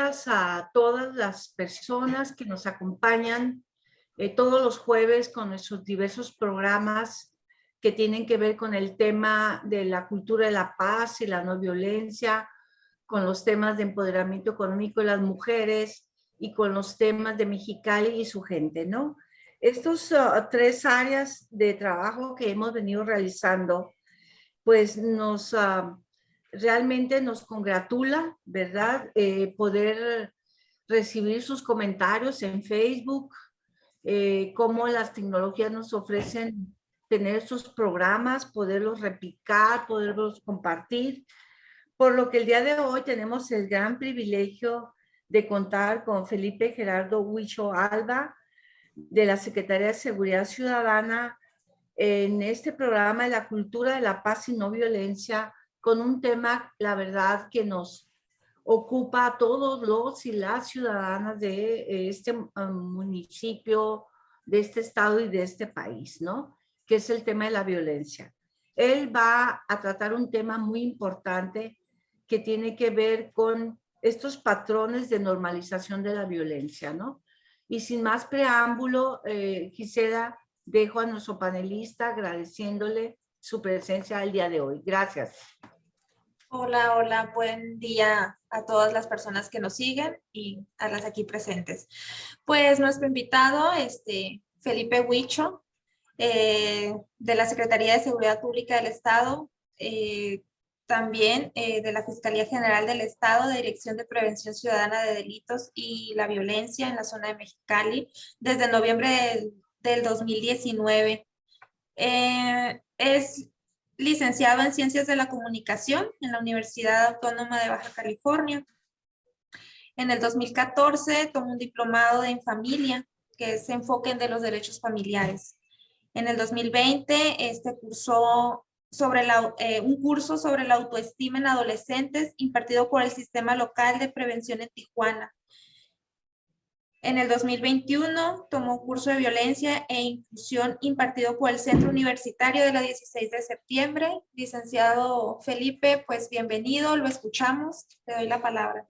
días a todas las personas que nos acompañan todos los jueves con nuestros diversos programas que tienen que ver con el tema de la cultura de la paz y la no violencia, con los temas de empoderamiento económico de las mujeres y con los temas de Mexicali y su gente, ¿no? Estos tres áreas de trabajo que hemos venido realizando, pues realmente nos congratula, ¿verdad? Poder recibir sus comentarios en Facebook, cómo las tecnologías nos ofrecen tener estos programas, poderlos replicar, poderlos compartir. Por lo que el día de hoy tenemos el gran privilegio de contar con Felipe Gerardo Huicho Alba, de la Secretaría de Seguridad Ciudadana, en este programa de la cultura de la paz y no violencia, con un tema, la verdad, que nos ocupa a todos los y las ciudadanas de este municipio, de este estado y de este país, ¿no? Que es el tema de la violencia. Él va a tratar un tema muy importante que tiene que ver con estos patrones de normalización de la violencia, ¿no? Y sin más preámbulo, quisiera dejo a nuestro panelista agradeciéndole su presencia el día de hoy. Gracias. Hola, hola, buen día a todas las personas que nos siguen y a las aquí presentes. Pues nuestro invitado, Felipe Huicho, de la Secretaría de Seguridad Pública del Estado, también de la Fiscalía General del Estado, de Dirección de Prevención Ciudadana de Delitos y la Violencia en la zona de Mexicali, desde noviembre del 2019. Es licenciado en Ciencias de la Comunicación en la Universidad Autónoma de Baja California. En el 2014 tomó un diplomado en familia, que se enfoque en de los derechos familiares. En el 2020 cursó un curso sobre la autoestima en adolescentes impartido por el Sistema Local de Prevención en Tijuana. En el 2021 tomó un curso de violencia e inclusión impartido por el Centro Universitario de la 16 de septiembre. Licenciado Felipe, pues bienvenido, lo escuchamos. Te doy la palabra.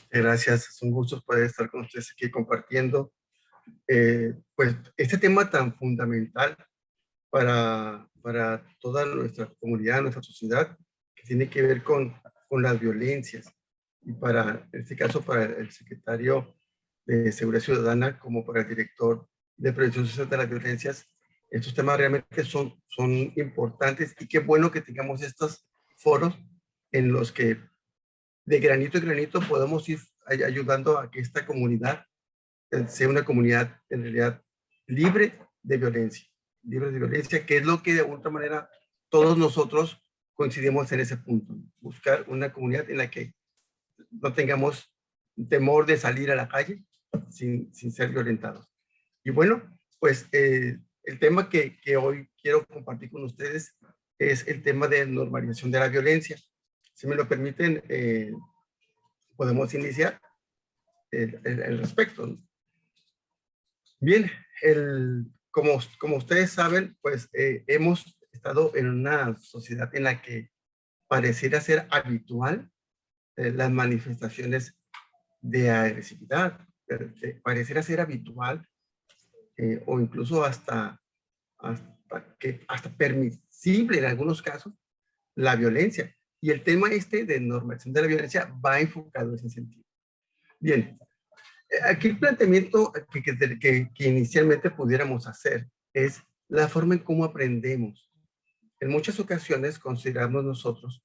Gracias, es un gusto poder estar con ustedes aquí compartiendo pues este tema tan fundamental para toda nuestra comunidad, nuestra sociedad, que tiene que ver con las violencias. Y en este caso, para el secretario de Seguridad Ciudadana, como para el director de Prevención Social de las Violencias, estos temas realmente son importantes, y qué bueno que tengamos estos foros en los que de granito en granito podemos ir ayudando a que esta comunidad sea una comunidad en realidad libre de violencia, que es lo que de alguna manera todos nosotros coincidimos en ese punto: buscar una comunidad en la que no tengamos temor de salir a la calle sin ser violentados. Y bueno, pues el tema que hoy quiero compartir con ustedes es el tema de normalización de la violencia. Si me lo permiten, podemos iniciar el respecto. Bien, como ustedes saben, pues hemos estado en una sociedad en la que pareciera ser habitual las manifestaciones de agresividad, pareciera ser habitual o incluso hasta permisible en algunos casos la violencia. Y el tema de normalización de la violencia va enfocado en ese sentido. Bien, aquí el planteamiento que inicialmente pudiéramos hacer es la forma en cómo aprendemos. En muchas ocasiones consideramos nosotros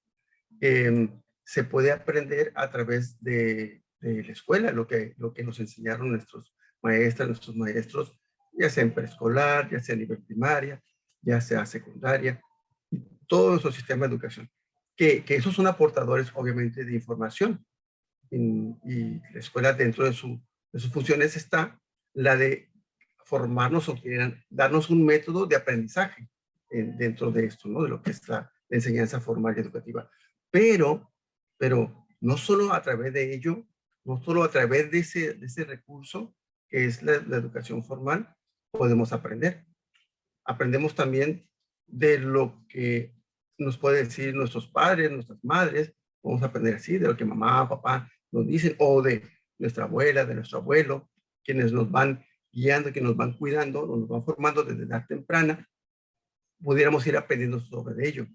que se puede aprender a través de la escuela, lo que nos enseñaron nuestros maestros, ya sea en preescolar, ya sea a nivel primaria, ya sea secundaria, y todo nuestro sistema de educación. Que esos son aportadores, obviamente, de información. Y la escuela, dentro de sus funciones, está la de formarnos o darnos un método de aprendizaje dentro de esto, ¿no? De lo que es la enseñanza formal y educativa. Pero no solo a través de ello, no solo a través de ese recurso que es la educación formal, podemos aprender. Aprendemos también de lo que nos pueden decir nuestros padres, nuestras madres. Vamos a aprender así, de lo que mamá, papá nos dicen, o de nuestra abuela, de nuestro abuelo, quienes nos van guiando, que nos van cuidando, nos van formando desde edad temprana, pudiéramos ir aprendiendo sobre ello.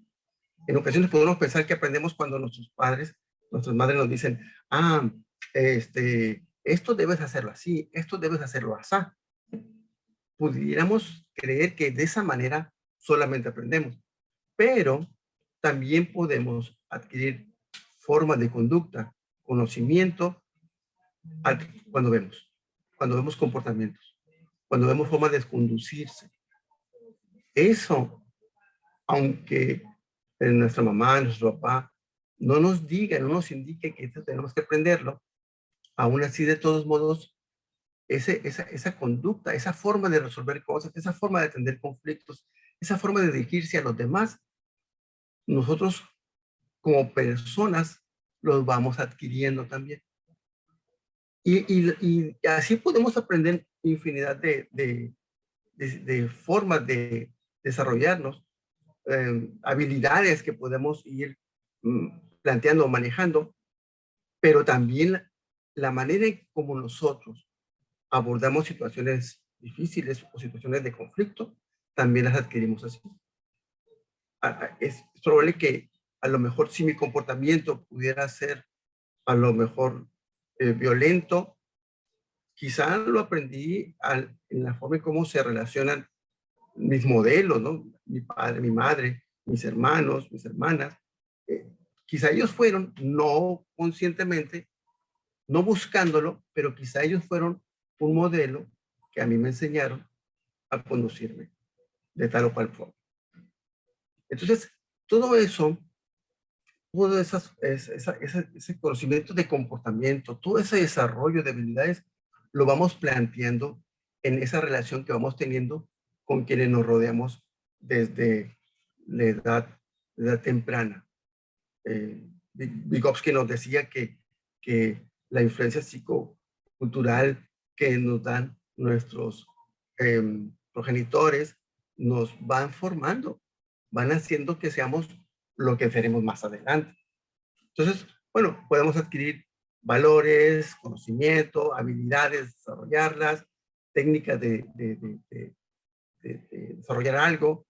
En ocasiones podemos pensar que aprendemos cuando nuestros padres, nuestras madres nos dicen, esto debes hacerlo así, esto debes hacerlo así. Pudiéramos creer que de esa manera solamente aprendemos, pero también podemos adquirir formas de conducta, conocimiento, cuando vemos comportamientos, cuando vemos formas de conducirse. Eso, aunque nuestra mamá, nuestro papá, no nos diga, no nos indique que esto tenemos que aprenderlo, aún así, de todos modos, esa conducta, esa forma de resolver cosas, esa forma de atender conflictos, esa forma de dirigirse a los demás, nosotros como personas los vamos adquiriendo también. Y así podemos aprender infinidad de formas de desarrollarnos, habilidades que podemos ir planteando o manejando, pero también la manera en como nosotros abordamos situaciones difíciles o situaciones de conflicto, también las adquirimos así. Es probable que a lo mejor si mi comportamiento pudiera ser a lo mejor violento, quizá lo aprendí en la forma en cómo se relacionan mis modelos, ¿no? Mi padre, mi madre, mis hermanos, mis hermanas. Quizá ellos fueron, no conscientemente, no buscándolo, pero quizá ellos fueron un modelo que a mí me enseñaron a conducirme de tal o cual forma. Entonces, todo eso, todo ese conocimiento de comportamiento, todo ese desarrollo de habilidades, lo vamos planteando en esa relación que vamos teniendo con quienes nos rodeamos desde la edad temprana. Vygotsky nos decía que la influencia psicocultural que nos dan nuestros progenitores nos van formando, van haciendo que seamos lo que seremos más adelante. Entonces, bueno, podemos adquirir valores, conocimiento, habilidades, desarrollarlas, técnicas de desarrollar algo,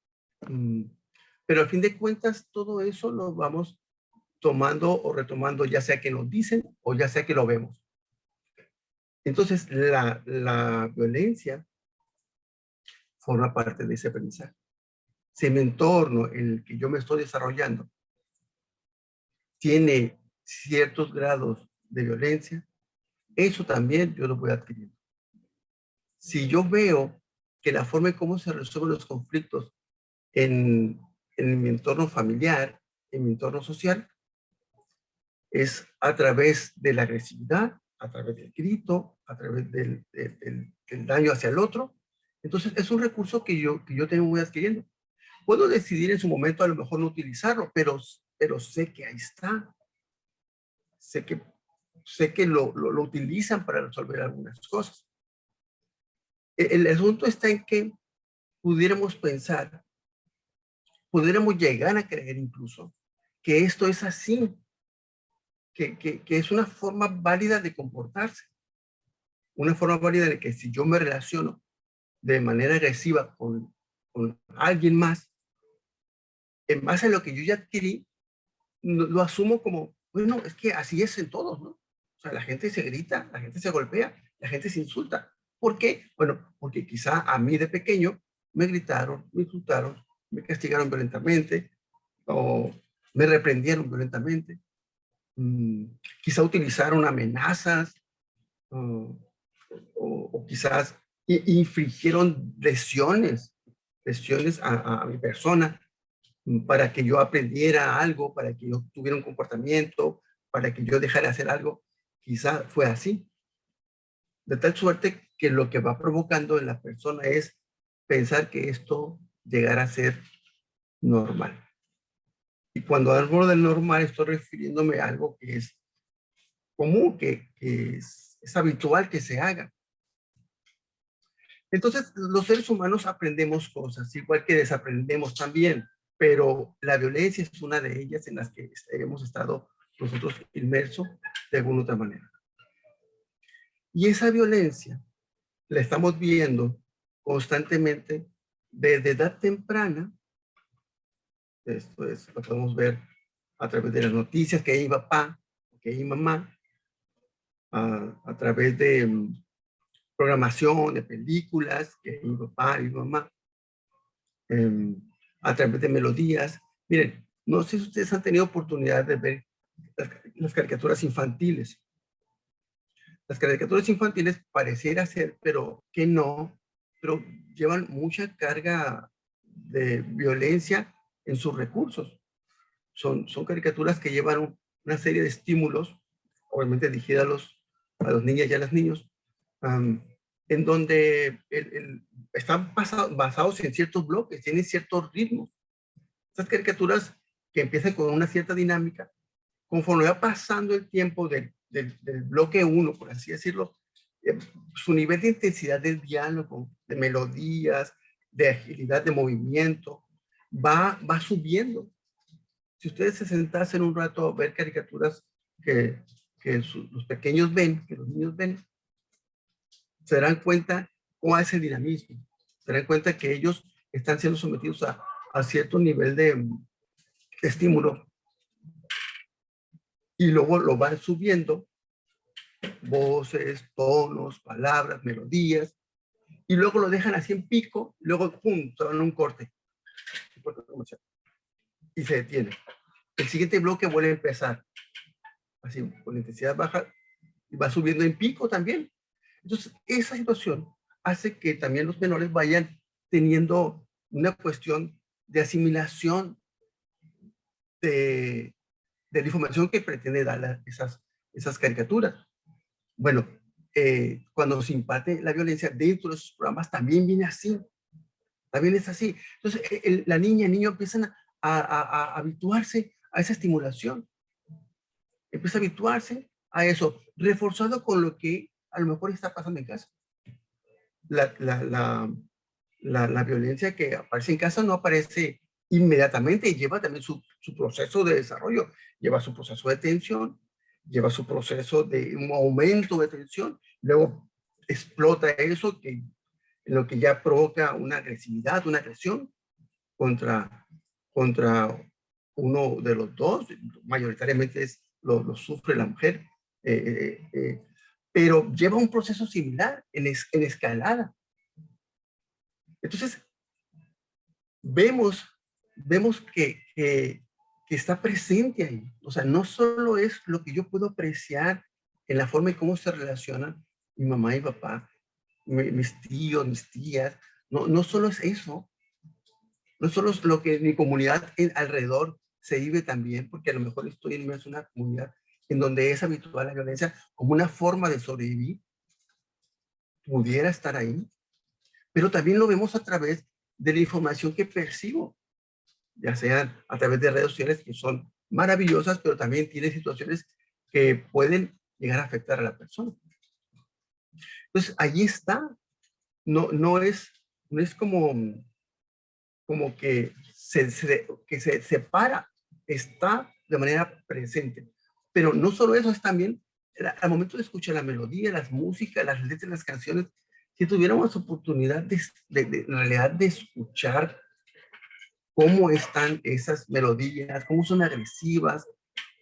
pero al fin de cuentas todo eso lo vamos tomando o retomando, ya sea que nos dicen o ya sea que lo vemos. Entonces, la violencia forma parte de ese aprendizaje. Si mi entorno en el que yo me estoy desarrollando tiene ciertos grados de violencia, eso también yo lo voy adquiriendo. Si yo veo que la forma en cómo se resuelven los conflictos en mi entorno familiar, en mi entorno social, es a través de la agresividad, a través del grito, a través del daño hacia el otro. Entonces, es un recurso que yo tengo muy adquiriendo. Puedo decidir en su momento a lo mejor no utilizarlo, pero sé que ahí está. Sé que lo utilizan para resolver algunas cosas. El asunto está en que pudiéramos pensar, pudiéramos llegar a creer incluso que esto es así, que es una forma válida de comportarse, una forma válida de que si yo me relaciono de manera agresiva con alguien más, en base a lo que yo ya adquirí, lo asumo como, bueno, es que así es en todos, ¿no? O sea, la gente se grita, la gente se golpea, la gente se insulta. ¿Por qué? Bueno, porque quizá a mí de pequeño me gritaron, me insultaron, me castigaron violentamente o me reprendieron violentamente. Quizá utilizaron amenazas o quizás infligieron lesiones a mi persona para que yo aprendiera algo, para que yo tuviera un comportamiento, para que yo dejara de hacer algo. Quizá fue así. De tal suerte que lo que va provocando en la persona es pensar que esto llegará a ser normal. Y cuando hablo del normal estoy refiriéndome a algo que es común, que es habitual que se haga. Entonces, los seres humanos aprendemos cosas, igual que desaprendemos también, pero la violencia es una de ellas en las que hemos estado nosotros inmersos de alguna otra manera. Y esa violencia la estamos viendo constantemente desde edad temprana. Esto es, lo podemos ver a través de las noticias que hay papá, que hay mamá, a través de programación, de películas que hay papá y mamá, a través de melodías. Miren, no sé si ustedes han tenido oportunidad de ver las caricaturas infantiles. Las caricaturas infantiles pareciera ser, pero que no, pero llevan mucha carga de violencia en sus recursos. Son caricaturas que llevan una serie de estímulos, obviamente dirigidas a los niños y a los niños, en donde están basados en ciertos bloques, tienen ciertos ritmos. Estas caricaturas que empiezan con una cierta dinámica, conforme va pasando el tiempo del bloque 1, por así decirlo, su nivel de intensidad del diálogo, de melodías, de agilidad de movimiento, va subiendo. Si ustedes se sentasen un rato a ver caricaturas que los pequeños ven, que los niños ven, se darán cuenta cuál es el dinamismo, se darán cuenta que ellos están siendo sometidos a cierto nivel de estímulo y luego lo van subiendo, voces, tonos, palabras, melodías, y luego lo dejan así en pico, y luego pum, se van a un corte y se detiene. El siguiente bloque vuelve a empezar, así con intensidad baja, y va subiendo en pico también. Entonces, esa situación hace que también los menores vayan teniendo una cuestión de asimilación de la información que pretende dar esas caricaturas. Bueno, cuando se imparte la violencia dentro de esos programas, también viene así. También es así. Entonces, la niña y el niño empiezan a habituarse a esa estimulación. Empieza a habituarse a eso, reforzado con lo que a lo mejor está pasando en casa. La violencia que aparece en casa no aparece inmediatamente y lleva también su proceso de desarrollo, lleva su proceso de tensión, lleva su proceso de un aumento de tensión, luego explota eso en lo que ya provoca una agresividad, una agresión contra uno de los dos, mayoritariamente lo sufre la mujer, pero lleva un proceso similar en escalada. Entonces, vemos que está presente ahí. O sea, no solo es lo que yo puedo apreciar en la forma en cómo se relacionan mi mamá y papá, mis tíos, mis tías. No solo es eso. No solo es lo que mi comunidad alrededor se vive también, porque a lo mejor estoy en una comunidad en donde es habitual la violencia como una forma de sobrevivir. Pudiera estar ahí. Pero también lo vemos a través de la información que percibo, ya sean a través de redes sociales que son maravillosas, pero también tienen situaciones que pueden llegar a afectar a la persona. Entonces, ahí está. No es como que se separa, está de manera presente. Pero no solo eso, es también al momento de escuchar la melodía, las músicas, las letras, las canciones, si tuviéramos oportunidad en realidad de escuchar cómo están esas melodías, cómo son agresivas,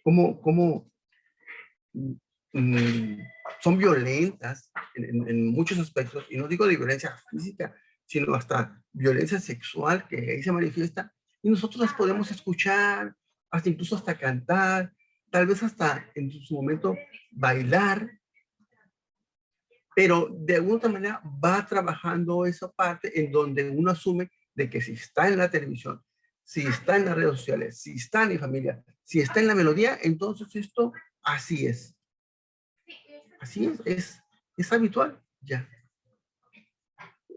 cómo son violentas en muchos aspectos, y no digo de violencia física, sino hasta violencia sexual que ahí se manifiesta, y nosotros las podemos escuchar, incluso hasta cantar, tal vez hasta en su momento bailar, pero de alguna manera va trabajando esa parte en donde uno asume de que si está en la televisión, si está en las redes sociales, si está en mi familia, si está en la melodía, entonces esto así es. Así es habitual, ya.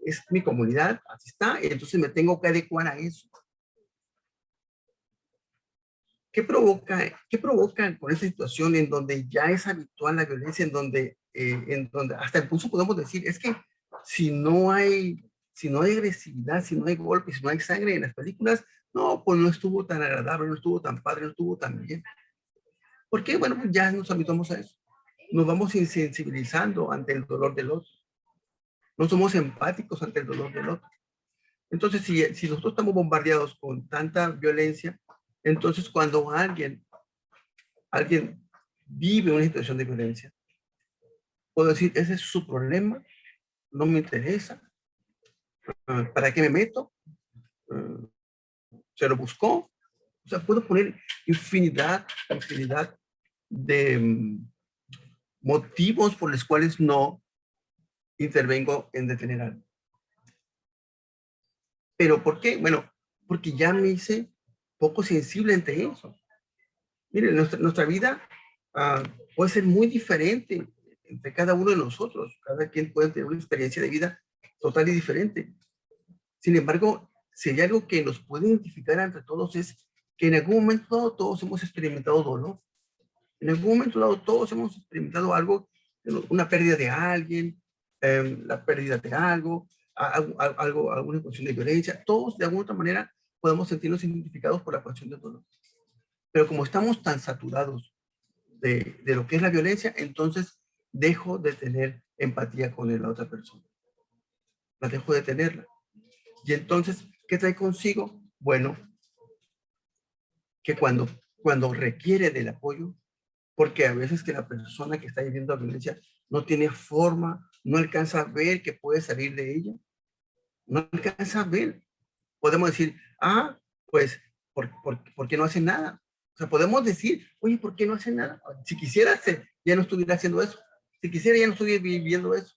Es mi comunidad, así está, y entonces me tengo que adecuar a eso. ¿Qué provoca con esa situación en donde ya es habitual la violencia, en donde hasta incluso podemos decir, es que si no hay agresividad, si no hay golpes, si no hay sangre en las películas, no, pues no estuvo tan agradable, no estuvo tan padre, no estuvo tan bien. ¿Por qué? Bueno, pues ya nos habituamos a eso. Nos vamos insensibilizando ante el dolor del otro. No somos empáticos ante el dolor del otro. Entonces, si nosotros estamos bombardeados con tanta violencia, entonces cuando alguien vive una situación de violencia, puedo decir, ese es su problema, no me interesa, ¿para qué me meto? Se lo buscó. O sea, puedo poner infinidad de motivos por los cuales no intervengo en detener algo. ¿Pero por qué? Bueno, porque ya me hice poco sensible ante eso. Miren, nuestra vida puede ser muy diferente entre cada uno de nosotros. Cada quien puede tener una experiencia de vida total y diferente. Sin embargo, si hay algo que nos puede identificar entre todos es que en algún momento dado todos hemos experimentado dolor. En algún momento dado todos hemos experimentado algo, una pérdida de alguien, la pérdida de algo, alguna cuestión de violencia. Todos de alguna otra manera podemos sentirnos identificados por la cuestión del dolor. Pero como estamos tan saturados de lo que es la violencia, entonces dejo de tener empatía con la otra persona. La dejo de tenerla. Y entonces, ¿qué trae consigo? Bueno, que cuando requiere del apoyo, porque a veces que la persona que está viviendo la violencia no tiene forma, no alcanza a ver que puede salir de ella, no alcanza a ver. Podemos decir, pues, ¿por qué no hace nada? O sea, podemos decir, oye, ¿por qué no hace nada? Si quisiera, ya no estuviera haciendo eso. Si quisiera, ya no estuviera viviendo eso.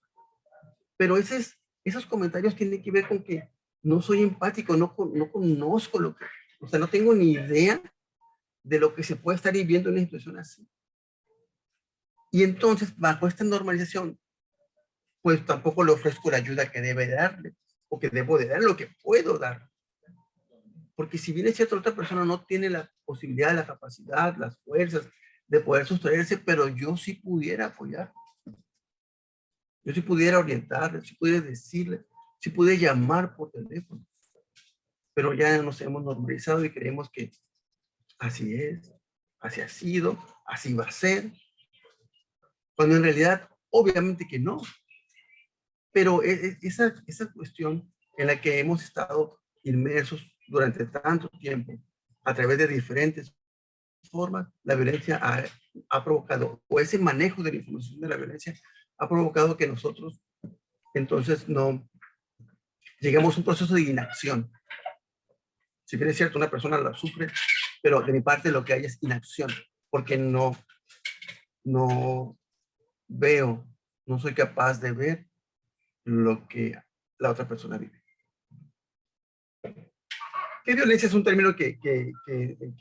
Pero esos comentarios tienen que ver con que no soy empático, no conozco lo que, o sea, no tengo ni idea de lo que se puede estar viviendo en una situación así. Y entonces, bajo esta normalización, pues tampoco le ofrezco la ayuda que debe darle, o que debo de dar, lo que puedo dar. Porque si bien es cierto, la otra persona no tiene la posibilidad, la capacidad, las fuerzas de poder sostenerse, pero yo sí pudiera apoyar. Yo sí pudiera orientarle, sí pudiera decirle, sí pudiera llamar por teléfono. Pero ya nos hemos normalizado y creemos que así es, así ha sido, así va a ser. Cuando en realidad, obviamente que no. Pero esa cuestión en la que hemos estado inmersos durante tanto tiempo, a través de diferentes formas, la violencia ha provocado, o ese manejo de la información de la violencia ha provocado que nosotros entonces no lleguemos a un proceso de inacción. Si bien es cierto, una persona la sufre, pero de mi parte lo que hay es inacción, porque no veo, no soy capaz de ver lo que la otra persona vive. ¿Qué violencia? Es un término que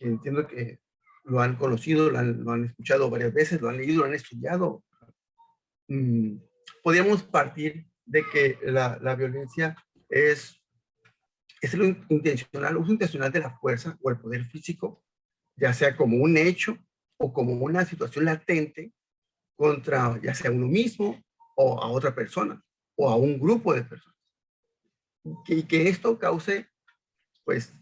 entiendo que lo han conocido, lo han escuchado varias veces, lo han leído, lo han estudiado. Podríamos partir de que la violencia es lo intencional, uso intencional de la fuerza o el poder físico, ya sea como un hecho o como una situación latente contra ya sea uno mismo o a otra persona o a un grupo de personas. Y que esto cause, pues,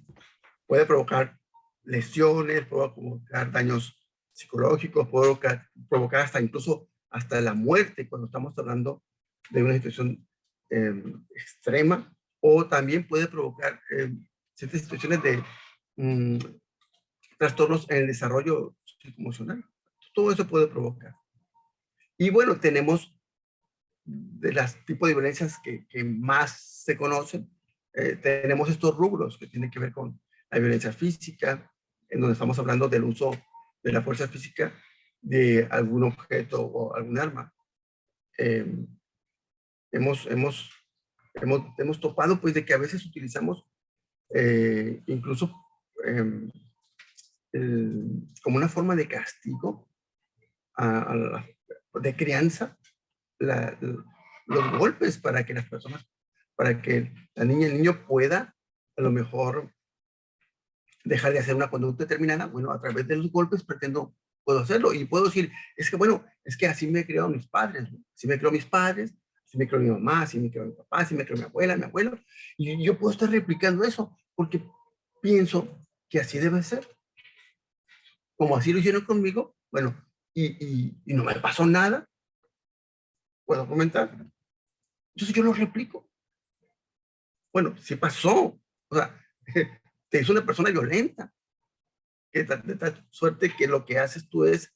puede provocar lesiones, puede provocar daños psicológicos, puede provocar hasta incluso hasta la muerte cuando estamos hablando de una situación extrema, o también puede provocar ciertas situaciones de trastornos en el desarrollo psicoemocional. Todo eso puede provocar. Y bueno, tenemos de los tipos de violencias que más se conocen, tenemos estos rubros que tienen que ver con la violencia física, en donde estamos hablando del uso de la fuerza física de algún objeto o algún arma. Hemos topado pues de que a veces utilizamos incluso como una forma de castigo de crianza, los golpes para que las personas, para que la niña y el niño pueda a lo mejor dejar de hacer una conducta determinada. Bueno, a través de los golpes puedo hacerlo y puedo decir, es que así me criaron mis padres, ¿no? Así me crió mis padres, así me crió mi mamá, así me crió mi papá, así me crió mi abuela, mi abuelo, y yo puedo estar replicando eso porque pienso que así debe ser. Como así lo hicieron conmigo, bueno, y no me pasó nada, puedo comentar. Entonces yo lo replico. Bueno, sí pasó. O sea, te hizo una persona violenta. De tal suerte que lo que haces tú es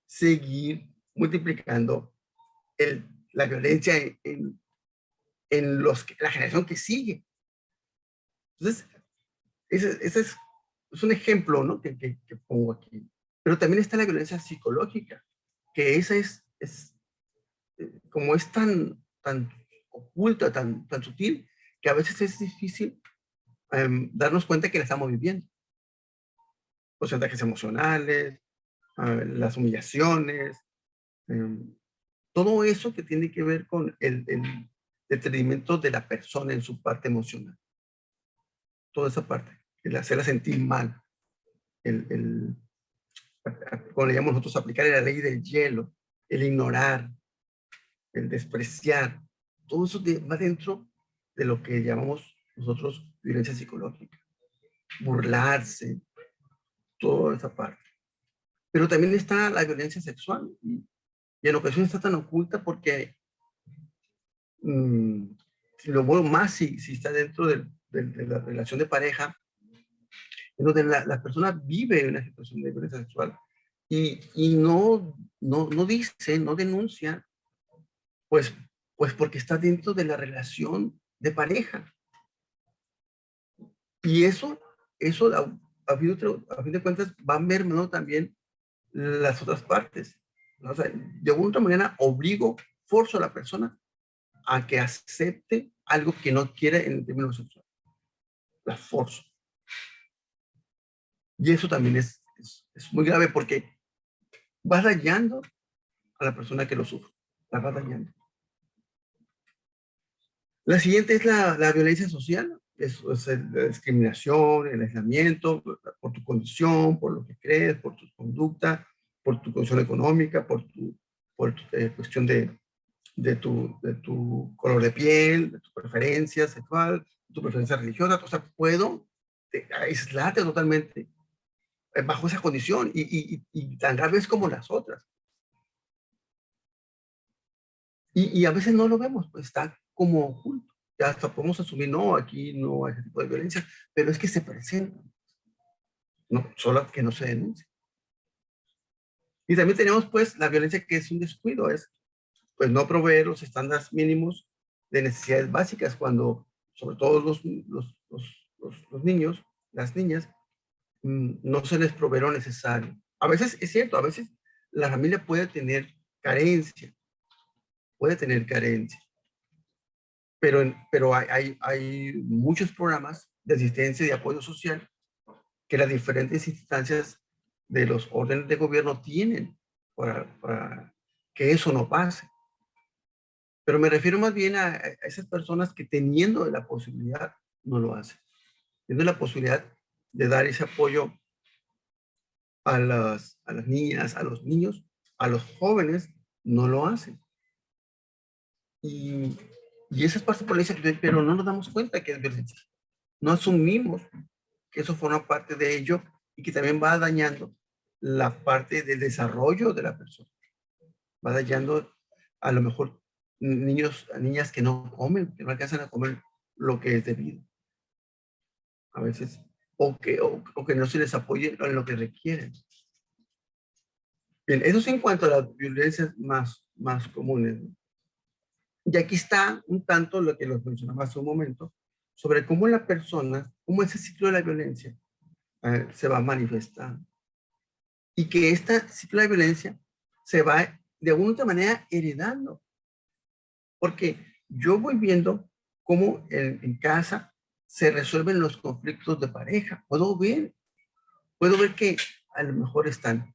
seguir multiplicando la violencia en la generación que sigue. Entonces, ese es un ejemplo, ¿no? Que pongo aquí. Pero también está la violencia psicológica, que esa como es tan oculta, tan sutil, que a veces es difícil darnos cuenta que la estamos viviendo. Los chantajes emocionales, las humillaciones, todo eso que tiene que ver con el detenimiento de la persona en su parte emocional. Toda esa parte, el hacerla sentir mal, como le llamamos nosotros, aplicar la ley del hielo, el ignorar, el despreciar, todo eso va dentro de lo que llamamos nosotros violencia psicológica. Burlarse, toda esa parte. Pero también está la violencia sexual y en ocasiones está tan oculta porque lo bueno más si está dentro de la relación de pareja, en donde la persona vive una situación de violencia sexual y no dice, no denuncia, pues porque está dentro de la relación de pareja. Y eso a fin de cuentas va mermando también las otras partes. O sea, de alguna otra manera forzo a la persona a que acepte algo que no quiere en términos sexuales. La forzo. Y eso también es muy grave porque va dañando a la persona que lo sufre. La va dañando. La siguiente es la violencia social. Eso es la discriminación, el aislamiento, por tu condición, por lo que crees, por tu conducta, por tu condición económica, por tu cuestión de tu color de piel, de tu preferencia sexual, de tu preferencia religiosa. O sea, puedo aislarte totalmente bajo esa condición y tan graves como las otras. Y a veces no lo vemos, pues está como oculto. Ya hasta podemos asumir, no, aquí no hay ese tipo de violencia, pero es que se presenta, no, solo que no se denuncia. Y también tenemos pues la violencia que es un descuido, es pues no proveer los estándares mínimos de necesidades básicas cuando, sobre todo los niños, las niñas, no se les provee lo necesario. A veces es cierto, a veces la familia puede tener carencia, pero hay muchos programas de asistencia y apoyo social que las diferentes instancias de los órdenes de gobierno tienen para que eso no pase. Pero me refiero más bien a esas personas que teniendo la posibilidad no lo hacen. Teniendo la posibilidad de dar ese apoyo a las niñas, a los niños, a los jóvenes, no lo hacen. Y esa es parte de la violencia, pero no nos damos cuenta que es violencia. No asumimos que eso forma parte de ello y que también va dañando la parte del desarrollo de la persona. Va dañando a lo mejor niñas que no comen, que no alcanzan a comer lo que es debido. A veces, o que no se les apoye en lo que requieren. Bien, eso es en cuanto a las violencias más comunes, ¿no? Y aquí está un tanto lo que los mencionaba hace un momento, sobre cómo la persona, cómo ese ciclo de la violencia se va manifestando. Y que este ciclo de violencia se va de alguna otra manera heredando. Porque yo voy viendo cómo en casa se resuelven los conflictos de pareja. Puedo ver que a lo mejor están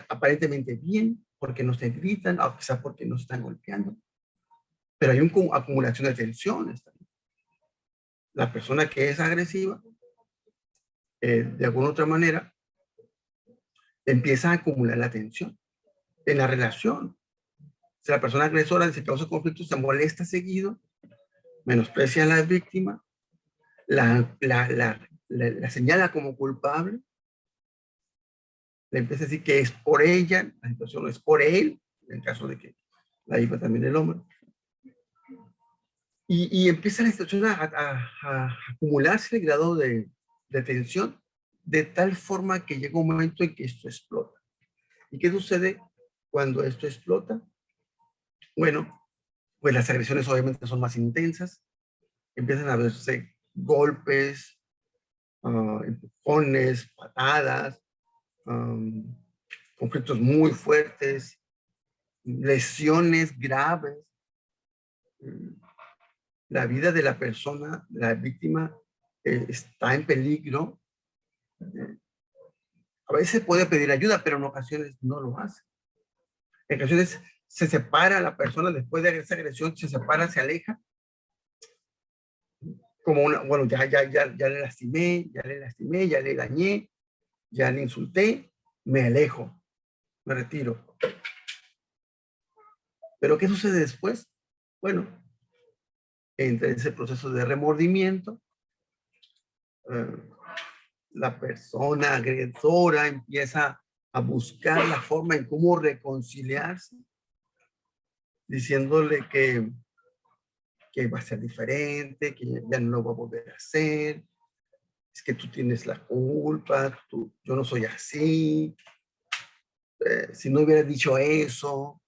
aparentemente bien, porque no se gritan, o quizá porque no se están golpeando. Pero hay una acumulación de tensiones también. La persona que es agresiva, de alguna otra manera, empieza a acumular la tensión en la relación. Si la persona agresora se causa conflictos, se molesta seguido, menosprecia a la víctima, la señala como culpable, le empieza a decir que es por ella, la situación no es por él, en el caso de que la hija también el hombre. Y empieza la situación a acumularse el grado de tensión, de tal forma que llega un momento en que esto explota. ¿Y qué sucede cuando esto explota? Bueno, pues las agresiones obviamente son más intensas, empiezan a verse golpes, empujones, patadas, conflictos muy fuertes, lesiones graves. La vida de la persona, la víctima, está en peligro. A veces puede pedir ayuda, pero en ocasiones no lo hace. En ocasiones se separa la persona después de esa agresión, se separa, se aleja. Como una, bueno, ya le lastimé, ya le dañé, ya le insulté, me alejo, me retiro. Pero ¿qué sucede después? Bueno, entre ese proceso de remordimiento, la persona agresora empieza a buscar la forma en cómo reconciliarse, diciéndole que va a ser diferente, que ya no lo va a volver a hacer, es que tú tienes la culpa, yo no soy así, si no hubiera dicho eso,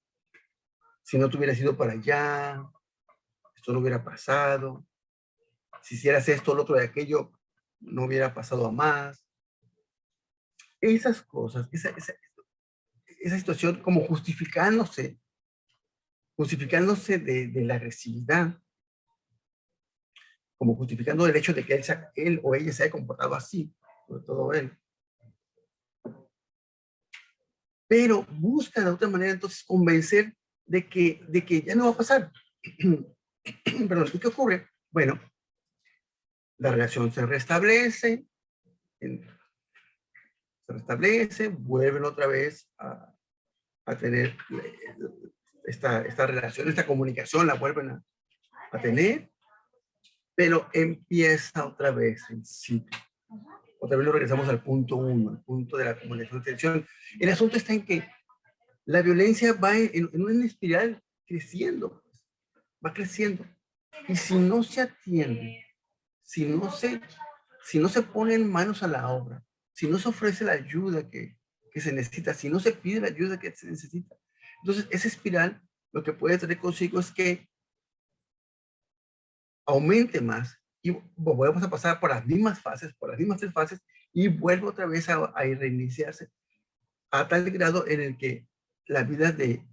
si no te hubieras ido para allá, esto no hubiera pasado, si hicieras esto, lo otro de aquello, no hubiera pasado a más. Esas cosas, esa situación como justificándose de la agresividad, como justificando el hecho de que él o ella se haya comportado así, sobre todo él. Pero busca de otra manera entonces convencer de que ya no va a pasar. Perdón, ¿y qué ocurre? Bueno, la relación se restablece, vuelven otra vez a tener esta relación, esta comunicación, la vuelven a tener, pero empieza otra vez el ciclo. Otra vez lo regresamos al punto 1, al punto de la comunicación de tensión. El asunto está en que la violencia va en una espiral creciendo, va creciendo. Y si no se atiende, si no se ponen manos a la obra, si no se ofrece la ayuda que se necesita, si no se pide la ayuda que se necesita, entonces esa espiral lo que puede traer consigo es que aumente más y volvemos a pasar por las mismas fases, por las mismas 3 fases y vuelve otra vez a reiniciarse a tal grado en el que la vida de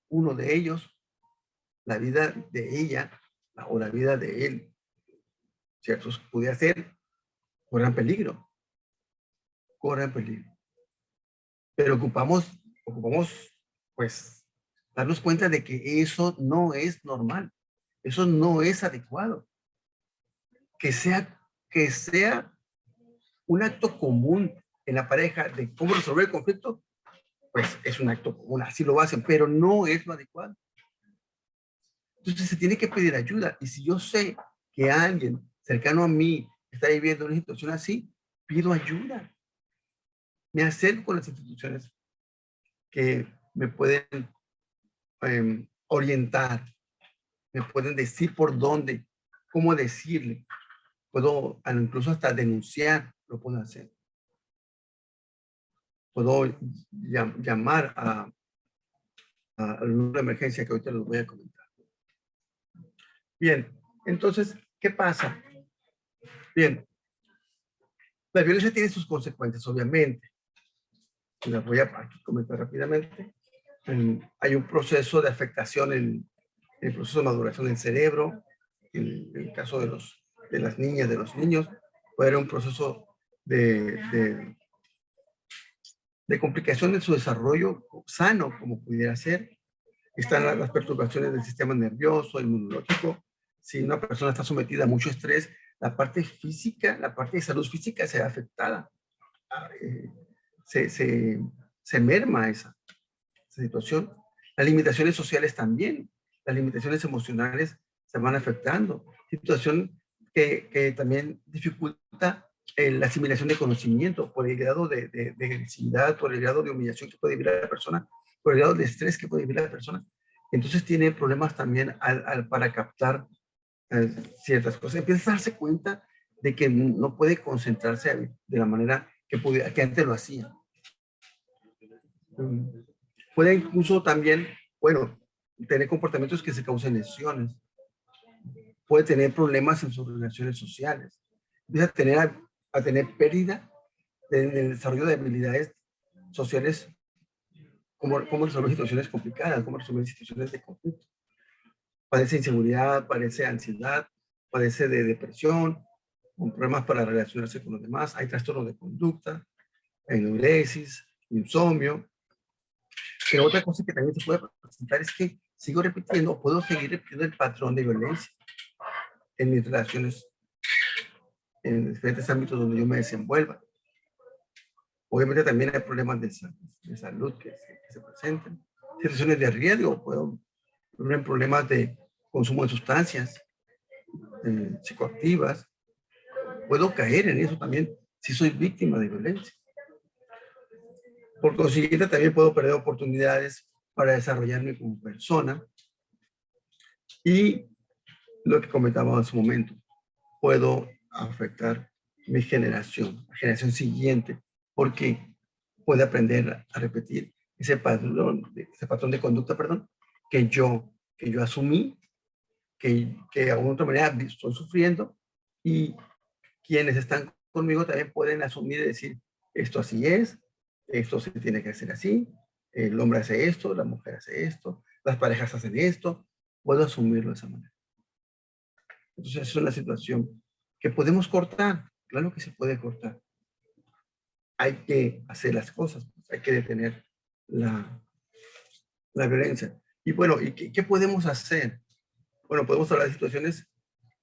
uno de ellos, la vida de ella o la vida de él, ¿cierto? Pudiera ser, corran peligro. Pero ocupamos, pues, darnos cuenta de que eso no es normal, eso no es adecuado. Que sea un acto común en la pareja de cómo resolver el conflicto, pues es un acto común, así lo hacen, pero no es lo adecuado. Entonces se tiene que pedir ayuda, y si yo sé que alguien cercano a mí está viviendo una situación así, pido ayuda. Me acerco con las instituciones que me pueden orientar, me pueden decir por dónde, cómo decirle. Puedo incluso hasta denunciar, lo puedo hacer. Puedo llamar al número de emergencia que ahorita les voy a comentar. Bien, entonces, ¿qué pasa? Bien, la violencia tiene sus consecuencias, obviamente. Las voy a aquí comentar rápidamente. Hay un proceso de afectación en el proceso de maduración del cerebro. En el caso de las niñas, de los niños, puede haber un proceso de complicación en su desarrollo sano, como pudiera ser. Están las perturbaciones del sistema nervioso, inmunológico. Si una persona está sometida a mucho estrés, la parte física, la parte de salud física se ve afectada. Se merma esa situación. Las limitaciones sociales también, las limitaciones emocionales se van afectando. Situación que también dificulta la asimilación de conocimiento, por el grado de agresividad, por el grado de humillación que puede vivir la persona, por el grado de estrés que puede vivir la persona. Entonces tiene problemas también para captar ciertas cosas. Empieza a darse cuenta de que no puede concentrarse de la manera que antes lo hacía. Puede incluso también, bueno, tener comportamientos que se causen lesiones. Puede tener problemas en sus relaciones sociales. Empieza a tener pérdida en el desarrollo de habilidades sociales, cómo resolver situaciones complicadas, cómo resolver situaciones de conflicto. Padece inseguridad, padece ansiedad, padece de depresión, con problemas para relacionarse con los demás. Hay trastornos de conducta, enuresis, insomnio. Pero otra cosa que también se puede presentar es que sigo repitiendo, puedo seguir repitiendo el patrón de violencia en mis relaciones, en diferentes ámbitos donde yo me desenvuelva. Obviamente también hay problemas de salud que se presentan, situaciones de riesgo, puedo tener problemas de consumo de sustancias psicoactivas, puedo caer en eso también si soy víctima de violencia. Por consiguiente, también puedo perder oportunidades para desarrollarme como persona. Y lo que comentaba en su momento, puedo afectar mi generación, la generación siguiente, porque puede aprender a repetir ese patrón de conducta, perdón, que yo asumí, que de alguna otra manera estoy sufriendo, y quienes están conmigo también pueden asumir y decir, esto así es, esto se tiene que hacer así, el hombre hace esto, la mujer hace esto, las parejas hacen esto, puedo asumirlo de esa manera. Entonces es una situación que podemos cortar, claro que se puede cortar. Hay que hacer las cosas, pues, hay que detener la violencia. Y bueno, ¿y qué podemos hacer? Bueno, podemos hablar de situaciones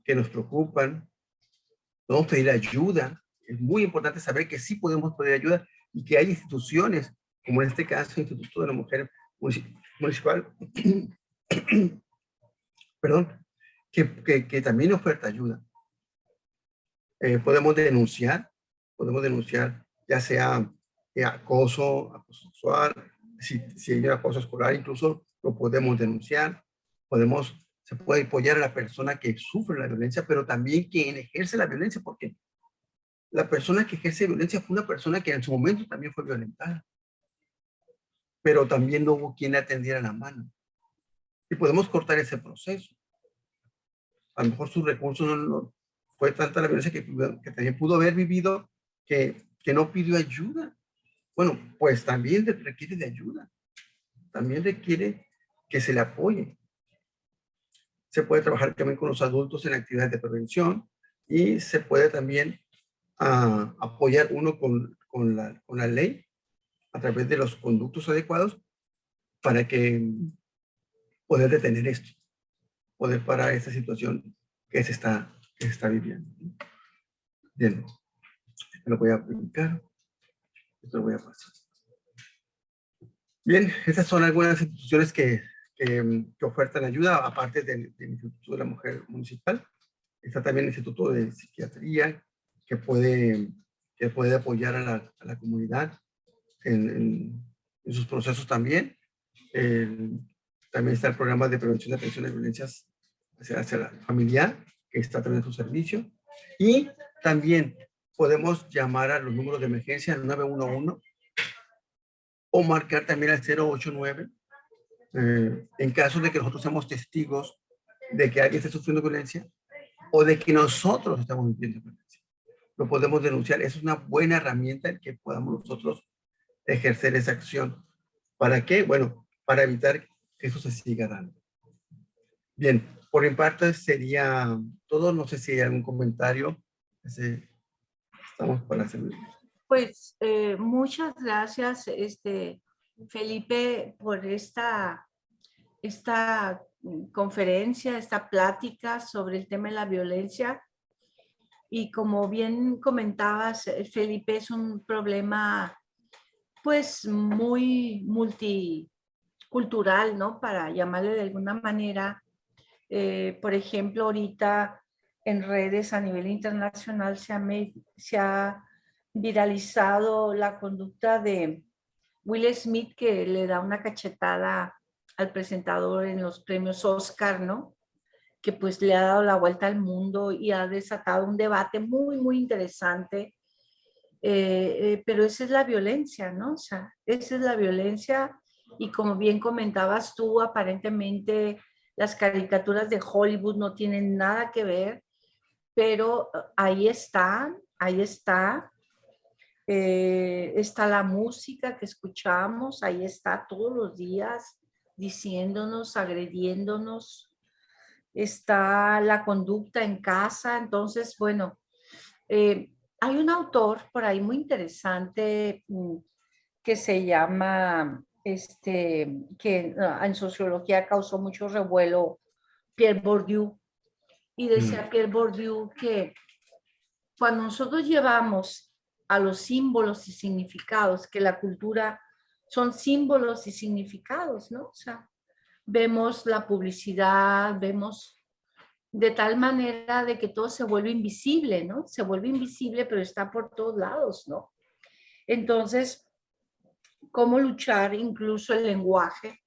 que nos preocupan, podemos pedir ayuda. Es muy importante saber que sí podemos pedir ayuda y que hay instituciones, como en este caso el Instituto de la Mujer Municipal, perdón, que también oferta ayuda. Podemos denunciar ya sea acoso sexual, si hay acoso escolar, incluso lo podemos denunciar. Se puede apoyar a la persona que sufre la violencia, pero también quien ejerce la violencia, porque la persona que ejerce violencia fue una persona que en su momento también fue violentada, pero también no hubo quien le atendiera la mano. Y podemos cortar ese proceso. A lo mejor sus recursos no fue tanta la violencia que también pudo haber vivido que no pidió ayuda. Bueno, pues también requiere de ayuda. También requiere que se le apoye. Se puede trabajar también con los adultos en actividades de prevención y se puede también apoyar uno con la ley a través de los conductos adecuados para que poder detener esto, poder parar esta situación que se está viviendo. Bien, lo voy a aplicar. Esto lo voy a pasar. Bien, estas son algunas instituciones que ofertan ayuda, aparte del Instituto de la Mujer Municipal. Está también el Instituto de Psiquiatría, que puede apoyar a la comunidad en sus procesos también. También está el programa de prevención de atención de violencias hacia la familiar, que está también en su servicio. Y también podemos llamar a los números de emergencia, al 911, o marcar también al 089, en caso de que nosotros seamos testigos de que alguien esté sufriendo violencia o de que nosotros estamos viviendo violencia. Lo podemos denunciar. Es una buena herramienta en que podamos nosotros ejercer esa acción. ¿Para qué? Bueno, para evitar que eso se siga dando. Bien, por mi parte sería todo. No sé si hay algún comentario. Estamos para servir. Pues muchas gracias, Felipe, por esta conferencia, esta plática sobre el tema de la violencia. Y como bien comentabas, Felipe, es un problema pues muy multicultural, ¿no? Para llamarle de alguna manera. Por ejemplo, ahorita en redes a nivel internacional se ha viralizado la conducta de Will Smith, que le da una cachetada al presentador en los premios Oscar, ¿no? Que pues le ha dado la vuelta al mundo y ha desatado un debate muy, muy interesante. Pero esa es la violencia, ¿no? O sea, esa es la violencia y como bien comentabas tú, aparentemente las caricaturas de Hollywood no tienen nada que ver, pero ahí están, ahí está. Está la música que escuchamos, ahí está todos los días diciéndonos, agrediéndonos, está la conducta en casa. Entonces, bueno, hay un autor por ahí muy interesante que se llama, que en sociología causó mucho revuelo, Pierre Bourdieu, y decía Pierre Bourdieu que cuando nosotros llevamos a los símbolos y significados, que la cultura son símbolos y significados, ¿no? O sea, vemos la publicidad, vemos de tal manera de que todo se vuelve invisible, ¿no? Se vuelve invisible, pero está por todos lados, ¿no? Entonces, ¿cómo luchar incluso el lenguaje?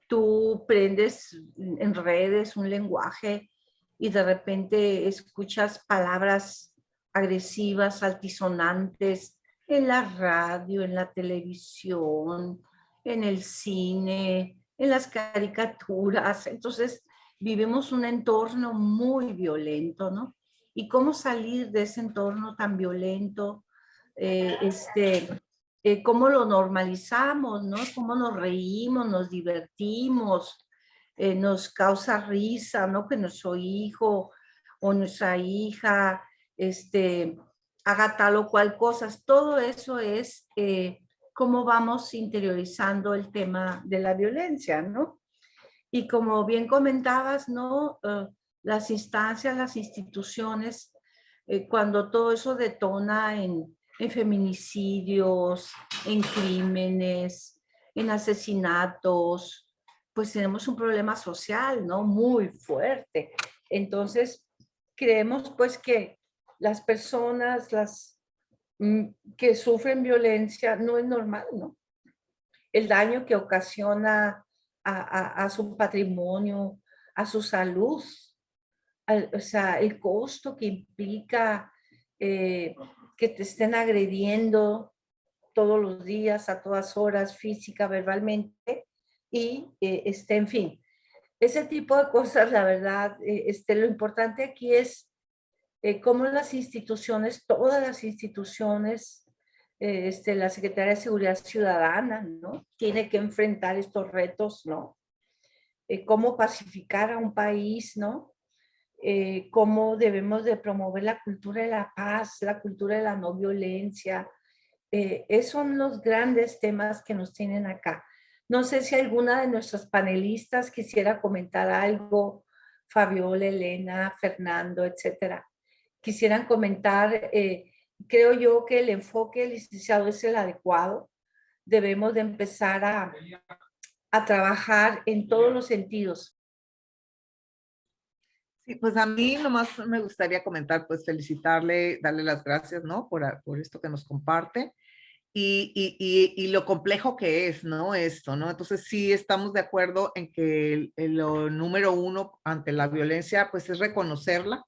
Tú prendes en redes un lenguaje y de repente escuchas palabras agresivas, altisonantes en la radio, en la televisión, en el cine, en las caricaturas. Entonces, vivimos un entorno muy violento, ¿no? ¿Y cómo salir de ese entorno tan violento? Cómo lo normalizamos, ¿no? Cómo nos reímos, nos divertimos, nos causa risa, ¿no? Que nuestro hijo o nuestra hija haga tal o cual cosas. Todo eso es cómo vamos interiorizando el tema de la violencia, ¿no? Y como bien comentabas, ¿no? Las instancias, las instituciones, cuando todo eso detona en feminicidios, en crímenes, en asesinatos, pues tenemos un problema social, ¿no? Muy fuerte. Entonces, creemos pues que las personas que sufren violencia no es normal, ¿no? El daño que ocasiona a su patrimonio, a su salud, o sea, el costo que implica que te estén agrediendo todos los días, a todas horas, física, verbalmente, y en fin, ese tipo de cosas, la verdad, lo importante aquí es cómo las instituciones, todas las instituciones, la Secretaría de Seguridad Ciudadana, ¿no? Tiene que enfrentar estos retos, ¿no? Cómo pacificar a un país, ¿no? Cómo debemos de promover la cultura de la paz, la cultura de la no violencia. Esos son los grandes temas que nos tienen acá. No sé si alguna de nuestras panelistas quisiera comentar algo, Fabiola, Elena, Fernando, etcétera. Quisieran comentar, creo yo que el enfoque del licenciado es el adecuado. Debemos de empezar a trabajar en todos los sentidos. Sí, pues a mí nomás me gustaría comentar, pues felicitarle, darle las gracias, ¿no? Por esto que nos comparte y lo complejo que es, ¿no? Esto, ¿no? Entonces sí estamos de acuerdo en que lo número uno ante la violencia, pues es reconocerla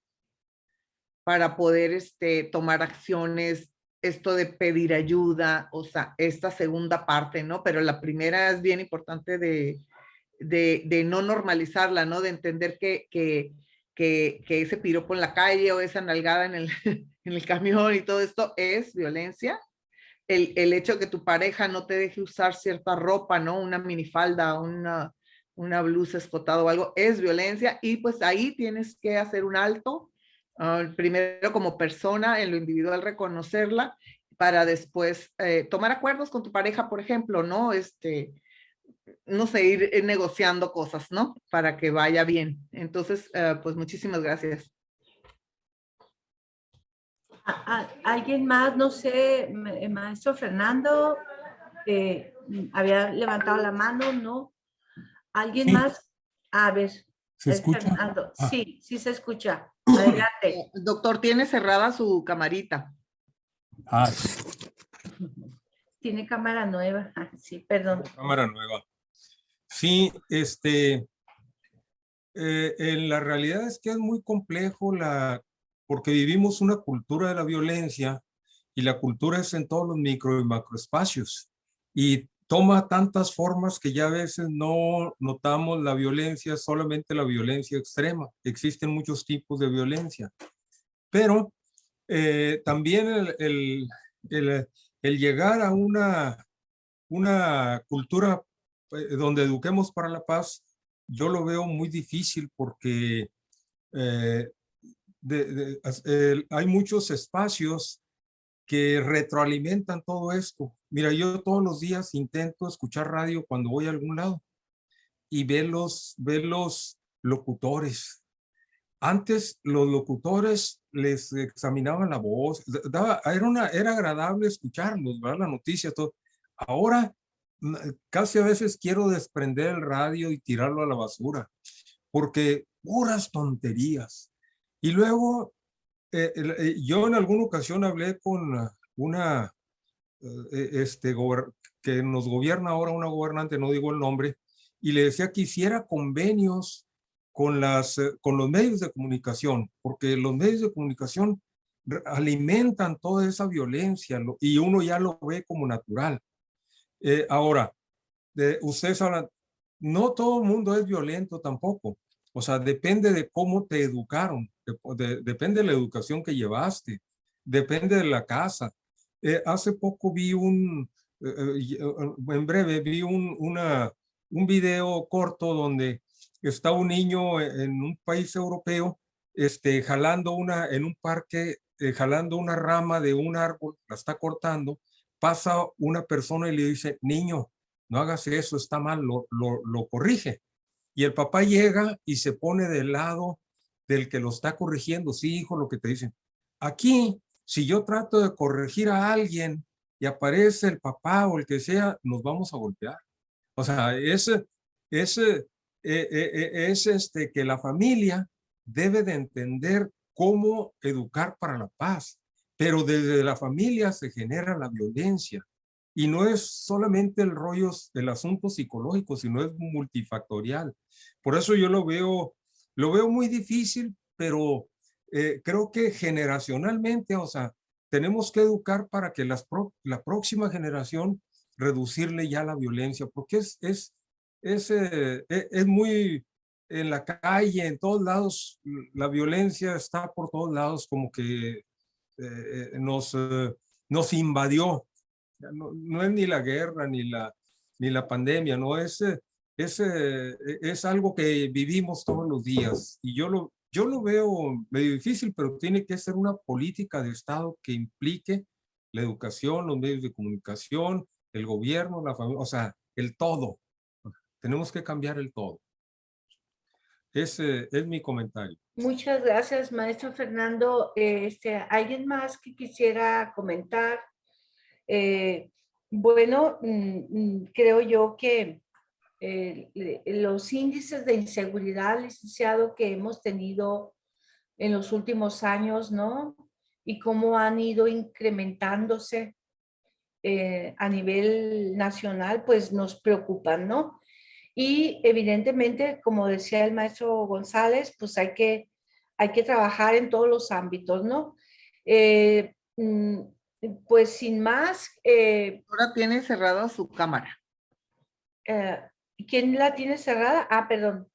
para poder tomar acciones, esto de pedir ayuda, o sea, esta segunda parte, ¿no? Pero la primera es bien importante de no normalizarla, ¿no? De entender que ese piropo en la calle o esa nalgada en el camión y todo esto es violencia. El hecho de que tu pareja no te deje usar cierta ropa, ¿no? Una minifalda, una blusa escotada o algo, es violencia y pues ahí tienes que hacer un alto, primero como persona, en lo individual reconocerla, para después tomar acuerdos con tu pareja, por ejemplo, ¿no? No sé, ir negociando cosas, ¿no? Para que vaya bien. Entonces, pues muchísimas gracias. ¿Alguien más? No sé, maestro Fernando, había levantado la mano, ¿no? ¿Alguien Sí. más? A ver, ¿Se escucha? Fernando. Ah. Sí, sí se escucha. Adelante. Doctor, tiene cerrada su camarita. Ah, Tiene cámara nueva. Ah, sí, perdón. cámara nueva. Sí, en la realidad es que es muy complejo porque vivimos una cultura de la violencia y la cultura es en todos los micro y macroespacios y toma tantas formas que ya a veces no notamos la violencia, solamente la violencia extrema. Existen muchos tipos de violencia, pero también el llegar a una cultura donde eduquemos para la paz, yo lo veo muy difícil porque eh, hay muchos espacios que retroalimentan todo esto. Mira, yo todos los días intento escuchar radio cuando voy a algún lado y ver los locutores. Antes los locutores les examinaban la voz, era agradable escucharlos, ¿verdad? La noticia, todo. Ahora casi a veces quiero desprender el radio y tirarlo a la basura, porque puras tonterías. Y luego, yo en alguna ocasión hablé con una, que nos gobierna ahora, una gobernante, no digo el nombre, y le decía que hiciera convenios con los medios de comunicación, porque los medios de comunicación alimentan toda esa violencia y uno ya lo ve como natural. Ahora, ustedes hablan, no todo el mundo es violento tampoco. O sea, depende de cómo te educaron, depende de la educación que llevaste, depende de la casa. Hace poco vi en breve, vi un video corto donde está un niño en un país europeo, jalando en un parque, jalando una rama de un árbol, la está cortando, pasa una persona y le dice, niño, no hagas eso, está mal, lo corrige. Y el papá llega y se pone del lado del que lo está corrigiendo. Sí, hijo, lo que te dicen. Aquí, si yo trato de corregir a alguien y aparece el papá o el que sea, nos vamos a golpear. O sea, que la familia debe de entender cómo educar para la paz, pero desde la familia se genera la violencia. Y no es solamente el asunto psicológico, sino es multifactorial. Por eso yo lo veo muy difícil, pero creo que generacionalmente, o sea, tenemos que educar para que la próxima generación reducirle ya la violencia, porque es muy en la calle, en todos lados, la violencia está por todos lados, como que nos invadió. No es ni la guerra ni la pandemia, no es algo que vivimos todos los días y yo lo veo medio difícil, pero tiene que ser una política de Estado que implique la educación, los medios de comunicación, el gobierno, la familia, o sea, el todo. Tenemos que cambiar el todo. Ese es mi comentario. Muchas gracias, maestro Fernando. ¿Alguien más que quisiera comentar? Bueno, creo yo que los índices de inseguridad, licenciado, que hemos tenido en los últimos años, ¿no? Y cómo han ido incrementándose a nivel nacional, pues nos preocupan, ¿no? Y evidentemente, como decía el maestro González, pues hay que trabajar en todos los ámbitos, ¿no? Eh, mm, pues sin más, Ahora tiene cerrada su cámara. ¿quién la tiene cerrada? Ah, perdón,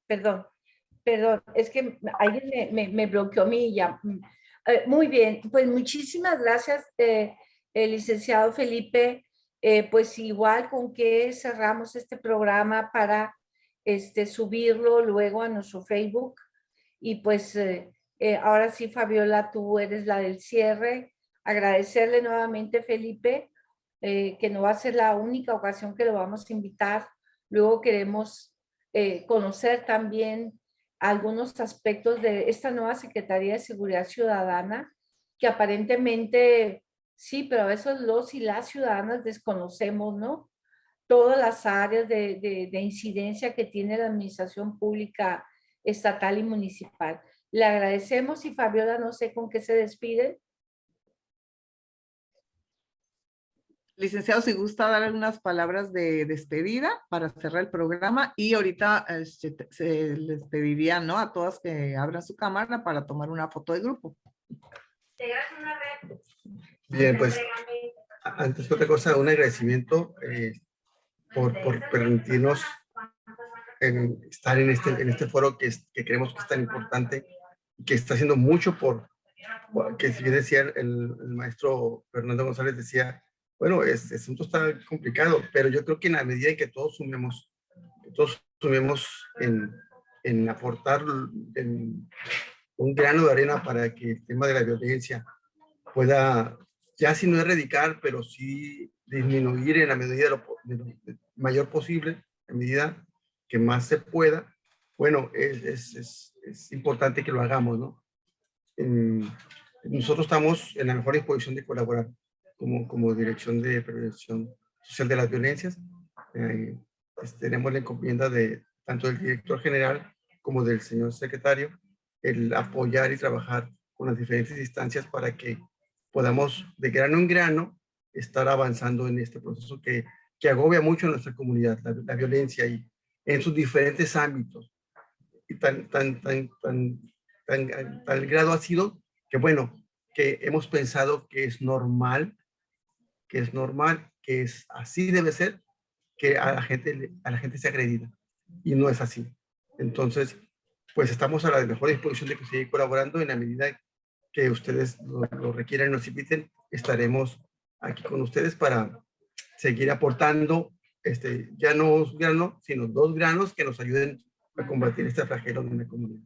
es que alguien me bloqueó mi ya. Muy bien, pues muchísimas gracias, el licenciado Felipe. Pues igual con que cerramos este programa para subirlo luego a nuestro Facebook. Y pues ahora sí, Fabiola, tú eres la del cierre. Agradecerle nuevamente, Felipe, que no va a ser la única ocasión que lo vamos a invitar. Luego queremos conocer también algunos aspectos de esta nueva Secretaría de Seguridad Ciudadana, que aparentemente sí, pero a veces los y las ciudadanas desconocemos, ¿no? Todas las áreas de incidencia que tiene la administración pública estatal y municipal. Le agradecemos y Fabiola, no sé con qué se despide. Licenciado, si gusta dar algunas palabras de despedida para cerrar el programa y ahorita se les pediría, ¿no?, a todas que abran su cámara para tomar una foto de grupo. Bien, pues antes que otra cosa, un agradecimiento por permitirnos estar en este foro que creemos que es tan importante y que está haciendo mucho que si bien decía el maestro Fernando González, decía, bueno, este asunto está complicado, pero yo creo que en la medida en que todos sumemos en aportar un grano de arena para que el tema de la violencia pueda, ya si no erradicar, pero sí disminuir en la medida de lo mayor posible, en medida que más se pueda, bueno, es importante que lo hagamos, ¿no? Nosotros estamos en la mejor disposición de colaborar como Dirección de Prevención Social de las Violencias. Tenemos la encomienda de tanto del director general como del señor secretario, el apoyar y trabajar con las diferentes instancias para que podamos de grano en grano estar avanzando en este proceso que agobia mucho a nuestra comunidad, la violencia y en sus diferentes ámbitos. Y tal grado ha sido que, bueno, que hemos pensado que es normal, que es así debe ser, que a la gente sea agredida. Y no es así. Entonces, pues estamos a la mejor disposición de que siga colaborando en la medida que ustedes lo requieran y nos inviten. Estaremos aquí con ustedes para seguir aportando, ya no un grano, sino 2 granos que nos ayuden a combatir este flagelo de una comunidad.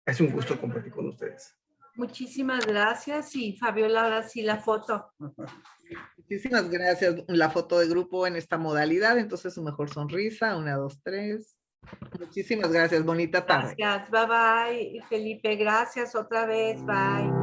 Es un gusto compartir con ustedes. Muchísimas gracias y Fabiola, ahora sí la foto. Muchísimas gracias. La foto de grupo en esta modalidad, entonces su mejor sonrisa, 1, 2, 3. Muchísimas gracias, bonita tarde. Gracias, bye bye. Felipe, gracias otra vez, bye.